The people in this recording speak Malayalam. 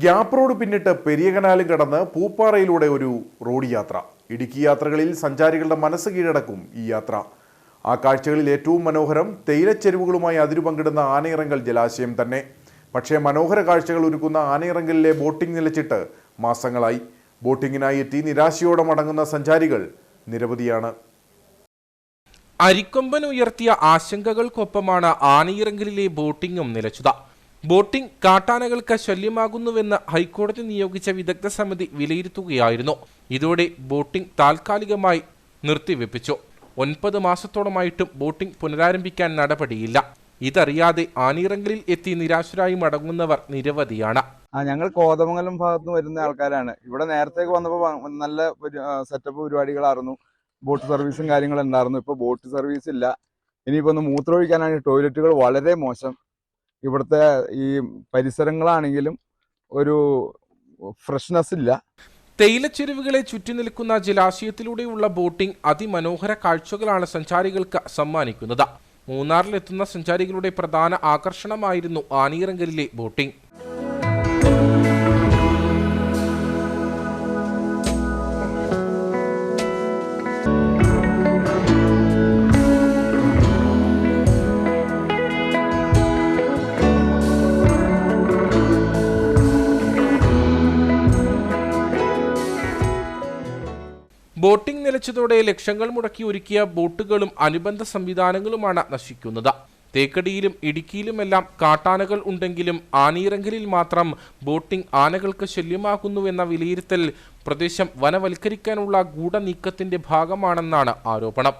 ഗ്യാപ്പ് റോഡ് പിന്നിട്ട് പെരിയ കനാലും കടന്ന് പൂപ്പാറയിലൂടെ ഒരു റോഡ് യാത്ര. ഇടുക്കി യാത്രകളിൽ സഞ്ചാരികളുടെ മനസ്സ് കീഴടക്കും ഈ യാത്ര. ആ കാഴ്ചകളിൽ ഏറ്റവും മനോഹരം തേയിലച്ചെരുവുകളുമായി അതിരു പങ്കിടുന്ന ആനയിറങ്കൽ ജലാശയം തന്നെ. പക്ഷേ മനോഹര കാഴ്ചകൾ ഒരുക്കുന്ന ആനയിറങ്കലിലെ ബോട്ടിംഗ് നിലച്ചിട്ട് മാസങ്ങളായി. ബോട്ടിങ്ങിനായി എത്തി നിരാശയോടെ മടങ്ങുന്ന സഞ്ചാരികൾ നിരവധിയാണ്. അരിക്കൊമ്പൻ ഉയർത്തിയ ആശങ്കകൾക്കൊപ്പമാണ് ആനയിറങ്കലിലെ ബോട്ടിംഗും നിലച്ചത്. ബോട്ടിംഗ് കാട്ടാനകൾക്ക് ശല്യമാകുന്നുവെന്ന് ഹൈക്കോടതി നിയോഗിച്ച വിദഗ്ധ സമിതി വിലയിരുത്തുകയായിരുന്നു. ഇതോടെ ബോട്ടിംഗ് താൽക്കാലികമായി നിർത്തിവെപ്പിച്ചു. 9 മാസത്തോളമായിട്ടും ബോട്ടിംഗ് പുനരാരംഭിക്കാൻ നടപടിയില്ല. ഇതറിയാതെ ആനയിറങ്കലിൽ എത്തി നിരാശരായി മടങ്ങുന്നവർ നിരവധിയാണ്. ഞങ്ങൾ കോതമംഗലം ഭാഗത്ത് വരുന്ന ആൾക്കാരാണ്. ഇവിടെ നേരത്തേക്ക് വന്നപ്പോൾ നല്ല സെറ്റപ്പ് പരിപാടികളായിരുന്നു. ബോട്ട് സർവീസും കാര്യങ്ങളും ഉണ്ടായിരുന്നു. ഇപ്പോൾ ബോട്ട് സർവീസ് ഇല്ല. ഇനിയിപ്പോൾ ഒന്ന് മൂത്രമൊഴിക്കാനാണ്. ടോയ്ലറ്റുകൾ വളരെ മോശം. ഇവിടുത്തെ ഈ പരിസരങ്ങളാണെങ്കിലും ഒരു ഫ്രഷ്നെസ് ഇല്ല. തേയിലച്ചെരുവുകളെ ചുറ്റി നിൽക്കുന്ന ജലാശയത്തിലൂടെയുള്ള ബോട്ടിംഗ് അതിമനോഹര കാഴ്ചകളാണ് സഞ്ചാരികൾക്ക് സമ്മാനിക്കുന്നത്. മൂന്നാറിലെത്തുന്ന സഞ്ചാരികളുടെ പ്രധാന ആകർഷണമായിരുന്നു ആനയിറങ്കലിലെ ബോട്ടിംഗ്. ബോട്ടിംഗ് നിലച്ചതോടെ ലക്ഷങ്ങൾ മുടക്കി ഒരുക്കിയ ബോട്ടുകളും അനുബന്ധ സംവിധാനങ്ങളുമാണ് നശിക്കുന്നത്. തേക്കടിയിലും ഇടുക്കിയിലുമെല്ലാം കാട്ടാനകൾ ഉണ്ടെങ്കിലും ആനയിറങ്കലിൽ മാത്രം ബോട്ടിംഗ് ആനകൾക്ക് ശല്യമാകുന്നുവെന്ന വിലയിരുത്തൽ പ്രദേശം വനവൽക്കരിക്കാനുള്ള ഗൂഢനീക്കത്തിന്റെ ഭാഗമാണെന്നാണ് ആരോപണം.